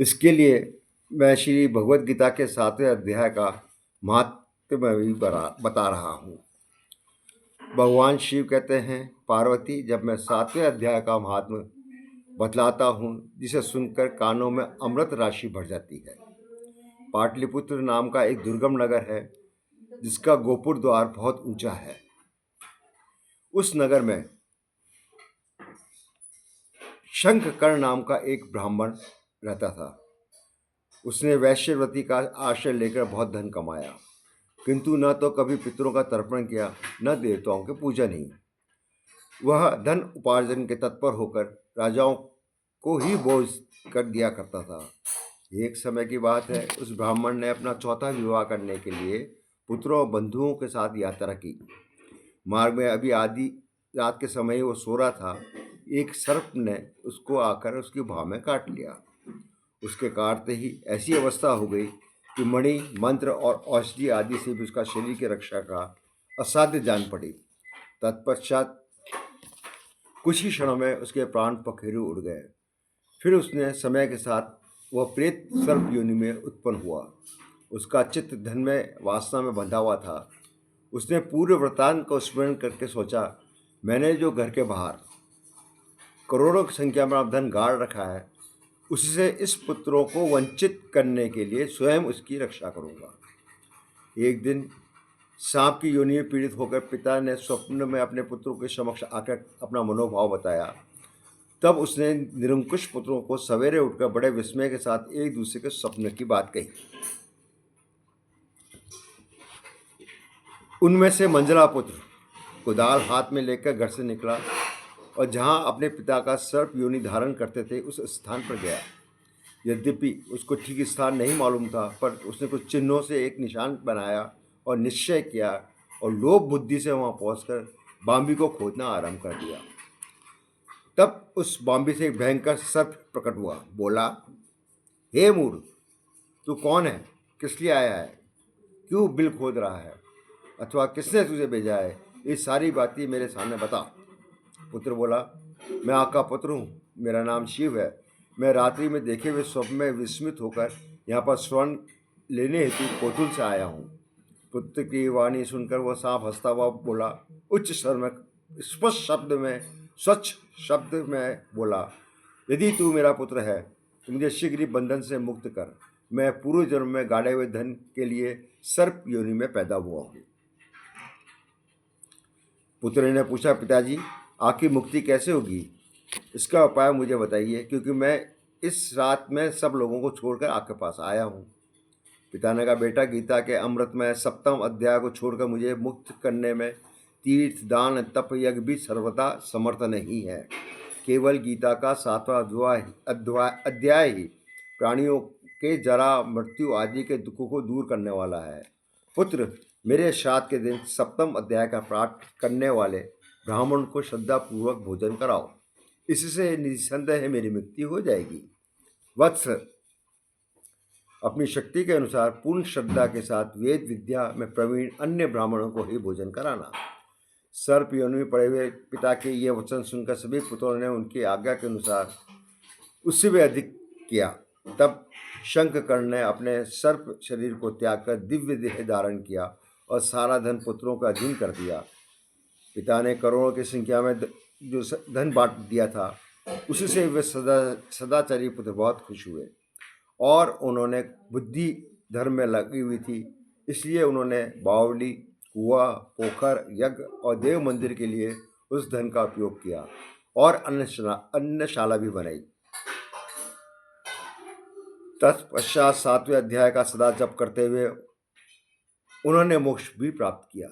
इसके लिए मैं श्री भगवद गीता के 7वें अध्याय का महत्व मैं भी बता रहा हूँ। भगवान शिव कहते हैं, पार्वती, जब मैं 7वें अध्याय का महात्म बतलाता हूँ, जिसे सुनकर कानों में अमृत राशि भर जाती है। पाटलिपुत्र नाम का एक दुर्गम नगर है, जिसका गोपुर द्वार बहुत ऊंचा है। उस नगर में शंखकर्ण नाम का एक ब्राह्मण रहता था। उसने वैश्यवृत्ति का आश्रय लेकर बहुत धन कमाया, किंतु न तो कभी पितरों का तर्पण किया, न देवताओं की पूजा नहीं। वह धन उपार्जन के तत्पर होकर राजाओं को ही बोझ कर दिया करता था। एक समय की बात है, उस ब्राह्मण ने अपना चौथा विवाह करने के लिए पुत्रों और बंधुओं के साथ यात्रा की। मार्ग में अभी आधी रात के समय वो सो रहा था, एक सर्प ने उसको आकर उसकी भुजा में काट लिया। उसके काटते ही ऐसी अवस्था हो गई कि मणि, मंत्र और औषधि आदि से भी उसका शरीर की रक्षा का असाध्य जान पड़ी। तत्पश्चात कुछ ही क्षणों में उसके प्राण पखेरु उड़ गए। फिर उसने समय के साथ वह प्रेत सर्प योनि में उत्पन्न हुआ। उसका चित्त धन में वासना में बंधा हुआ था। उसने पूर्व वृत्तांत को स्मरण करके सोचा, मैंने जो घर के बाहर करोड़ों की संख्या में धन गाड़ रखा है, उससे इस पुत्रों को वंचित करने के लिए स्वयं उसकी रक्षा करूंगा। एक दिन सांप की योनि में पीड़ित होकर पिता ने स्वप्न में अपने पुत्रों के समक्ष आकर अपना मनोभाव बताया। तब उसने निरंकुश पुत्रों को सवेरे उठकर बड़े विस्मय के साथ एक दूसरे के स्वप्न की बात कही। उनमें से मंजला पुत्र कुदाल हाथ में लेकर घर से निकला और जहां अपने पिता का सर्प योनि धारण करते थे उस स्थान पर गया। यद्यपि उसको ठीक स्थान नहीं मालूम था, पर उसने कुछ चिन्हों से एक निशान बनाया और निश्चय किया और लोभ बुद्धि से वहां पहुंचकर बाम्बी को खोदना आरंभ कर दिया। तब उस बाम्बी से एक भयंकर सर्प प्रकट हुआ। बोला, हे मूढ़, तू कौन है? किस लिए आया है? क्यों बिल खोद रहा है? अथवा किसने तुझे भेजा है? ये सारी बातें मेरे सामने बता। पुत्र बोला, मैं आपका पुत्र हूँ, मेरा नाम शिव है। मैं रात्रि में देखे हुए स्वप्न में विस्मित होकर यहाँ पर स्वर्ण लेने हेतु कोतुल से आया हूँ। पुत्र की वाणी सुनकर वह सांप हंसता हुआ बोला, उच्च स्वर में, स्पष्ट शब्द में, स्वच्छ शब्द में बोला, यदि तू मेरा पुत्र है तो मुझे शीघ्र ही बंधन से मुक्त कर। मैं पूर्व जन्म में गाड़े हुए धन के लिए सर्प योनि में पैदा हुआ हूँ। पुत्र ने पूछा, पिताजी, आपकी मुक्ति कैसे होगी? इसका उपाय मुझे बताइए, क्योंकि मैं इस रात में सब लोगों को छोड़कर आपके पास आया हूँ। पिता ने कहा, बेटा, गीता के अमृत में 7वें अध्याय को छोड़कर मुझे मुक्त करने में तीर्थ, दान, तप, यज्ञ भी सर्वदा समर्थ नहीं है। केवल गीता का 7वां अध्याय ही प्राणियों के जरा, मृत्यु आदि के दुखों को दूर करने वाला है। पुत्र, मेरे श्राद्ध के दिन 7वें अध्याय का पाठ करने वाले ब्राह्मण को श्रद्धापूर्वक भोजन कराओ। इससे निसंदेह मेरी मुक्ति हो जाएगी। वत्स, अपनी शक्ति के अनुसार पूर्ण श्रद्धा के साथ वेद विद्या में प्रवीण अन्य ब्राह्मणों को ही भोजन कराना। सर्प योनि में पड़े हुए पिता के ये वचन सुनकर सभी पुत्रों ने उनकी आज्ञा के अनुसार उससे भी अधिक किया। तब शंखकर्ण ने अपने सर्प शरीर को त्याग कर दिव्य देह धारण किया और सारा धन पुत्रों का अधीन कर दिया। पिता ने करोड़ों की संख्या में जो धन बांट दिया था, उससे वे सदाचारी पुत्र बहुत खुश हुए और उन्होंने बुद्धि धर्म में लगी हुई थी, इसलिए उन्होंने बावली, कुआं, पोखर, यज्ञ और देव मंदिर के लिए उस धन का उपयोग किया और अन्नशाला भी बनाई। तत्पश्चात 7वें अध्याय का सदा जप करते हुए उन्होंने मोक्ष भी प्राप्त किया।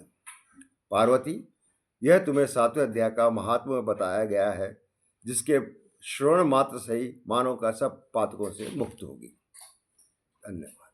पार्वती, यह तुम्हें 7वें अध्याय का महात्म्य बताया गया है, जिसके श्रवण मात्र से ही मानव का सब पातकों से मुक्त होगी। धन्यवाद।